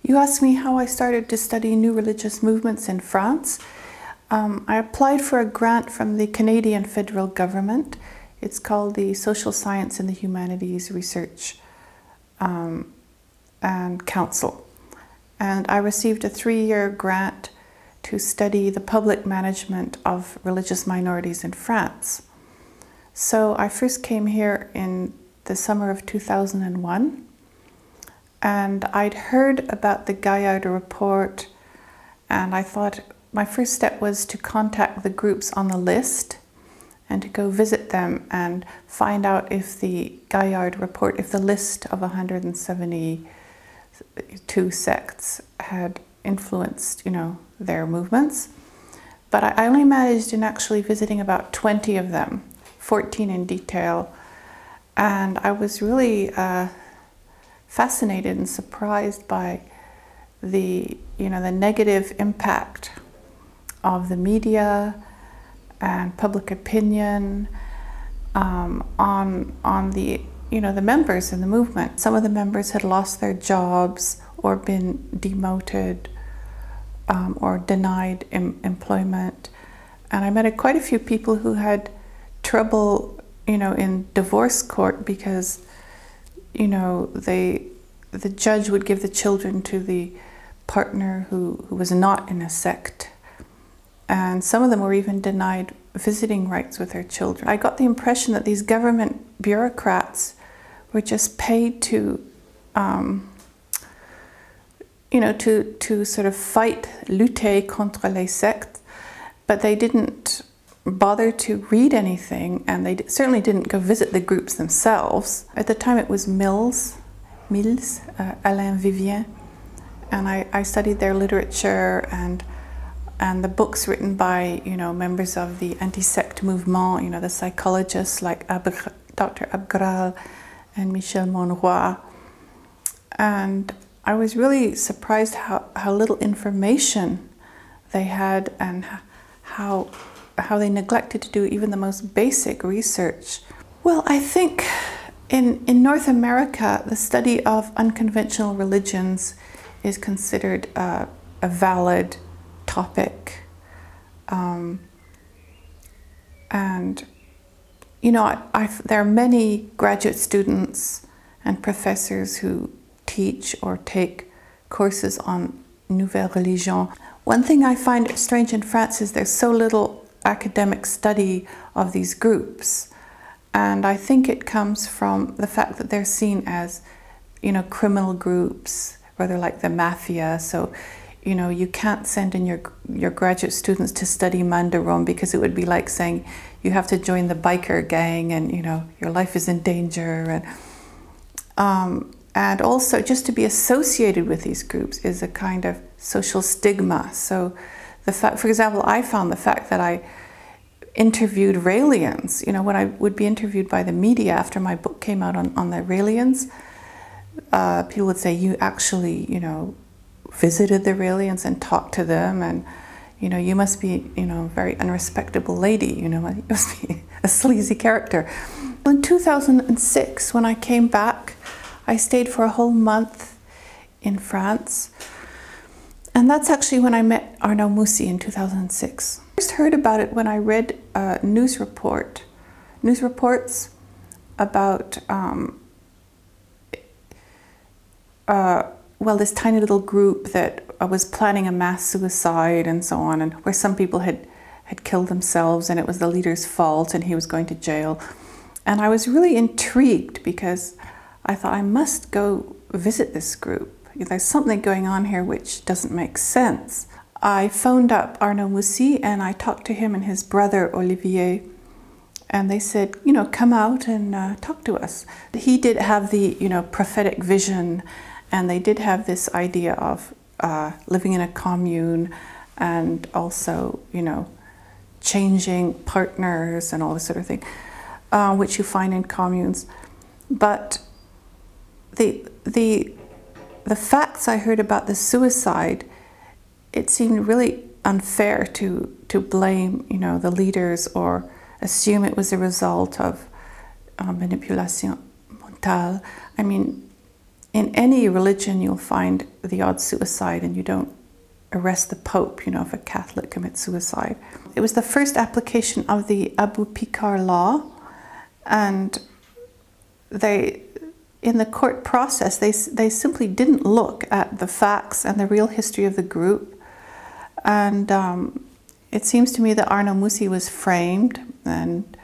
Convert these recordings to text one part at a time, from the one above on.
You asked me how I started to study new religious movements in France. I applied for a grant from the Canadian federal government. It's called the Social Science and the Humanities Research and Council. And I received a 3-year grant to study the public management of religious minorities in France. So I first came here in the summer of 2001, and I'd heard about the Gaillard report, and I thought my first step was to contact the groups on the list and to go visit them and find out if the Gaillard report, if the list of 172 sects had influenced, their movements. But I only managed in actually visiting about 20 of them, 14 in detail, and I was really fascinated and surprised by the negative impact of the media and public opinion on the the members in the movement. Some of the members had lost their jobs or been demoted or denied employment, and I met quite a few people who had trouble in divorce court because the judge would give the children to the partner who was not in a sect. And some of them were even denied visiting rights with their children. I got the impression that these government bureaucrats were just paid to, to sort of fight, lutter contre les sectes, but they didn't bother to read anything, and they certainly didn't go visit the groups themselves. At the time it was Mills, Alain Vivien, and I studied their literature and the books written by members of the antisecte movement, the psychologists like Dr. Abgral and Michel Monroy. And I was really surprised how little information they had and how they neglected to do even the most basic research. Well, I think in North America, the study of unconventional religions is considered a valid topic. There are many graduate students and professors who teach or take courses on Nouvelle Religion. One thing I find strange in France is there's so little academic study of these groups, and I think it comes from the fact that they're seen as criminal groups, rather like the mafia. So you can't send in your graduate students to study Mandarin because it would be like saying you have to join the biker gang and your life is in danger, and also just to be associated with these groups is a kind of social stigma. So the fact, for example, I found the fact that I interviewed Raelians, when I would be interviewed by the media after my book came out on the Raelians, people would say, you actually, visited the Raelians and talked to them, and, you must be, a very unrespectable lady, you must be a sleazy character. In 2006, when I came back, I stayed for a whole month in France. And that's actually when I met Arnaud Moussi in 2006. I first heard about it when I read news reports about this tiny little group that was planning a mass suicide and so on, and where some people had killed themselves and it was the leader's fault and he was going to jail. And I was really intrigued because I thought I must go visit this group. There's something going on here which doesn't make sense. I phoned up Arnaud Moussi and I talked to him and his brother Olivier, and they said, come out and talk to us. He did have the, prophetic vision, and they did have this idea of living in a commune and also, changing partners and all this sort of thing, which you find in communes. But the facts I heard about the suicide, it seemed really unfair to blame, the leaders or assume it was a result of manipulation mentale. I mean, in any religion you'll find the odd suicide, and you don't arrest the Pope, you know, if a Catholic commits suicide. It was the first application of the Abu Pikar law, and in the court process, they simply didn't look at the facts and the real history of the group. And it seems to me that Arno Musi was framed and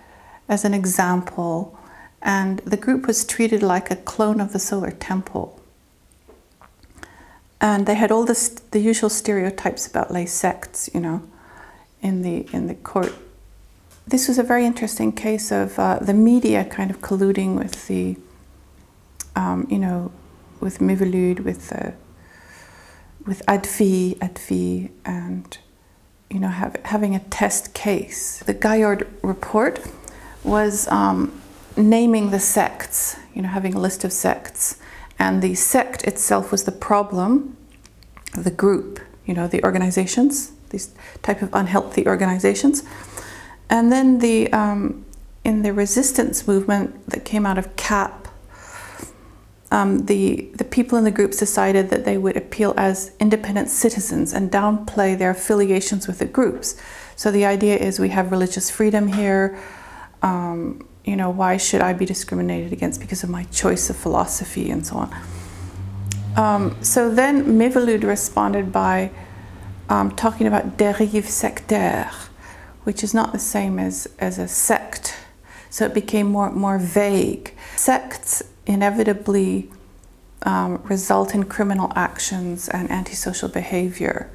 as an example, and the group was treated like a clone of the Solar Temple. And they had all the usual stereotypes about lay sects, you know, in the court. This was a very interesting case of the media kind of colluding with the, you know, with Mivilude, with Adfi, and, you know, having a test case. The Gaillard report was naming the sects, you know, having a list of sects. And the sect itself was the problem, the group, you know, the organizations, these type of unhealthy organizations. And then in the resistance movement that came out of CAP, the people in the groups decided that they would appeal as independent citizens and downplay their affiliations with the groups. So the idea is we have religious freedom here. You know, why should I be discriminated against because of my choice of philosophy and so on. So then Mivilude responded by talking about dérive sectaire, which is not the same as a sect. So it became more vague. Sects inevitably result in criminal actions and antisocial behavior.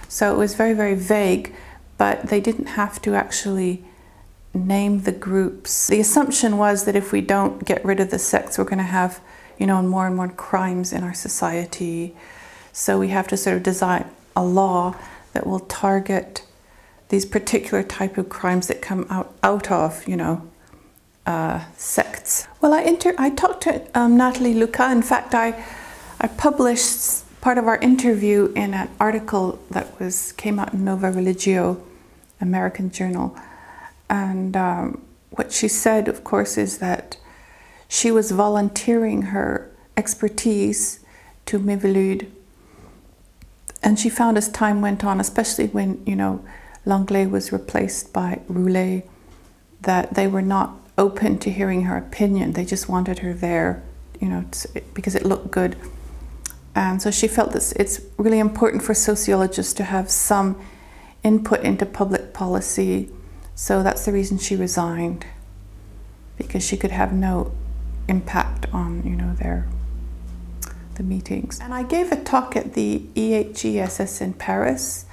So it was very, very vague, but they didn't have to actually name the groups. The assumption was that if we don't get rid of the sects, we're going to have, you know, more and more crimes in our society. So we have to sort of design a law that will target these particular type of crimes that come out of, you know, sects. Well, I talked to Nathalie Luca. In fact, I published part of our interview in an article that came out in Nova Religio, American journal. And what she said, of course, is that she was volunteering her expertise to Mivilude. And she found as time went on, especially when, you know, Langlais was replaced by Roulet, that they were not open to hearing her opinion. They just wanted her there, you know, because it looked good. And so she felt that it's really important for sociologists to have some input into public policy. So that's the reason she resigned, because she could have no impact on, you know, the meetings. And I gave a talk at the EHESS in Paris,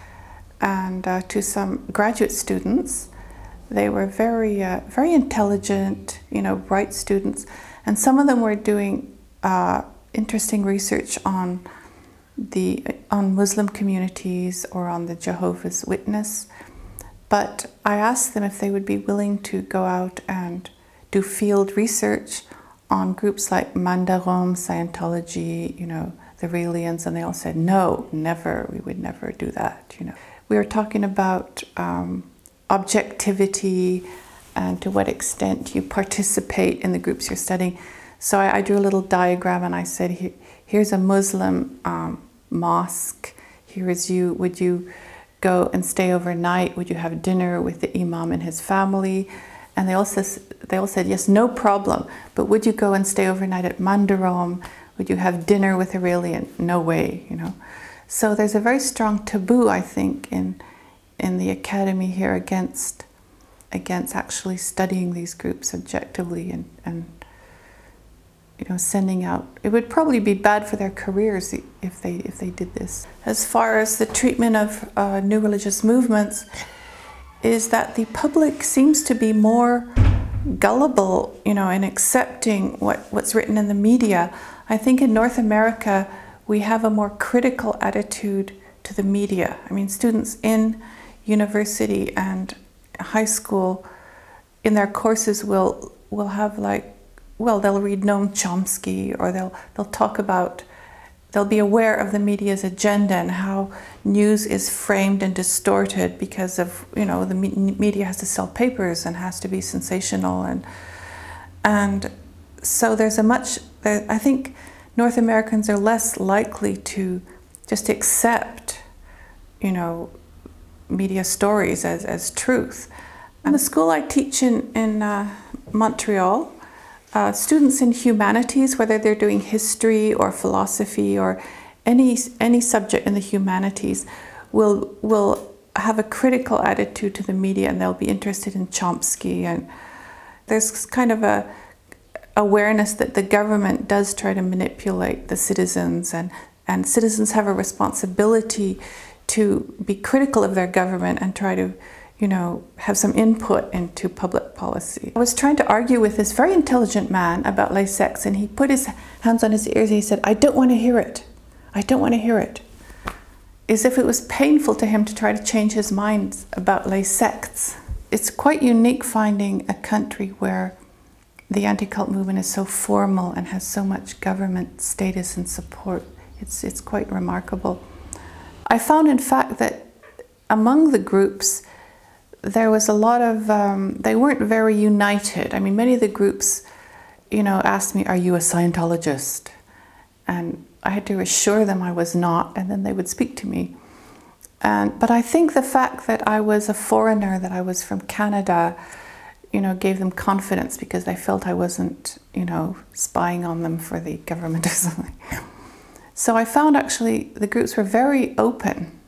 and to some graduate students. They were very, very intelligent, you know, bright students, and some of them were doing interesting research on Muslim communities or on the Jehovah's Witness. But I asked them if they would be willing to go out and do field research on groups like Mandarom, Scientology, you know, the Raelians, and they all said, no, never, we would never do that, you know. We were talking about objectivity and to what extent you participate in the groups you're studying. So I drew a little diagram and I said, here's a Muslim mosque, here is you, would you go and stay overnight? Would you have dinner with the imam and his family? And they all said, yes, no problem. But would you go and stay overnight at Mandarom? Would you have dinner with a Raelian? No way, you know. So there's a very strong taboo, I think, in the academy here against actually studying these groups objectively and you know, sending out. It would probably be bad for their careers if they did this. As far as the treatment of new religious movements, is that the public seems to be more gullible, you know, in accepting what's written in the media. I think in North America we have a more critical attitude to the media. I mean, students in university and high school in their courses will have, like, well, they'll read Noam Chomsky, or they'll talk about, they'll be aware of the media's agenda and how news is framed and distorted because of, you know, the media has to sell papers and has to be sensational, and so there's a much, I think North Americans are less likely to just accept, you know, media stories as truth. In the school I teach in Montreal, students in humanities, whether they're doing history or philosophy or any subject in the humanities, will have a critical attitude to the media, and they'll be interested in Chomsky. And there's kind of a awareness that the government does try to manipulate the citizens, and citizens have a responsibility to be critical of their government and try to, you know, have some input into public policy. I was trying to argue with this very intelligent man about les sectes, and he put his hands on his ears and he said, "I don't want to hear it. I don't want to hear it." As if it was painful to him to try to change his mind about les sectes. It's quite unique finding a country where the anti-cult movement is so formal and has so much government status and support. It's quite remarkable. I found, in fact, that among the groups, there was a lot of, they weren't very united. I mean, many of the groups, you know, asked me, "Are you a Scientologist?" And I had to assure them I was not, and then they would speak to me. But I think the fact that I was a foreigner, that I was from Canada, you know, gave them confidence because they felt I wasn't, you know, spying on them for the government or something. So I found actually the groups were very open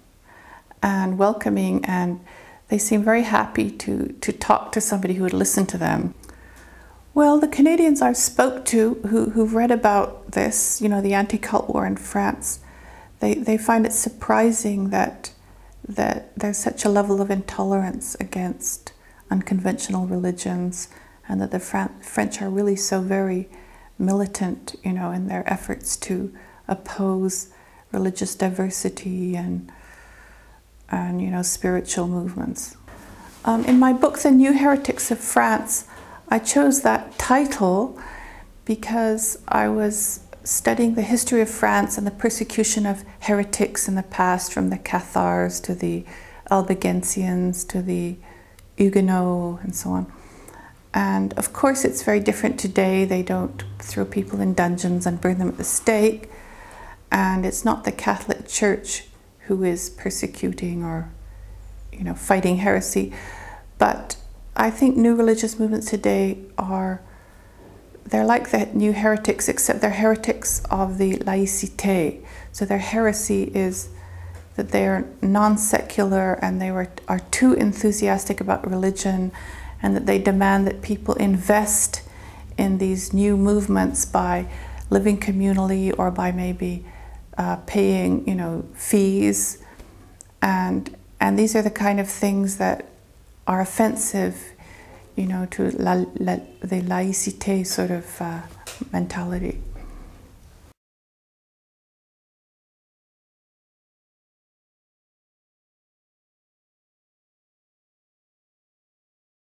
and welcoming, and they seemed very happy to talk to somebody who would listen to them. Well, the Canadians I've spoke to who've read about this, you know, the anti-cult war in France, they find it surprising that there's such a level of intolerance against unconventional religions, and that the French are really so very militant, you know, in their efforts to oppose religious diversity and you know, spiritual movements. In my book, The New Heretics of France, I chose that title because I was studying the history of France and the persecution of heretics in the past, from the Cathars to the Albigensians to the Huguenots and so on. And of course it's very different today. They don't throw people in dungeons and burn them at the stake. And it's not the Catholic Church who is persecuting or, you know, fighting heresy. But I think new religious movements today they're like the new heretics, except they're heretics of the laïcité. So their heresy is that they are non-secular, and they are too enthusiastic about religion, and that they demand that people invest in these new movements by living communally or by maybe paying, you know, fees, and these are the kind of things that are offensive, you know, to the laïcité sort of mentality.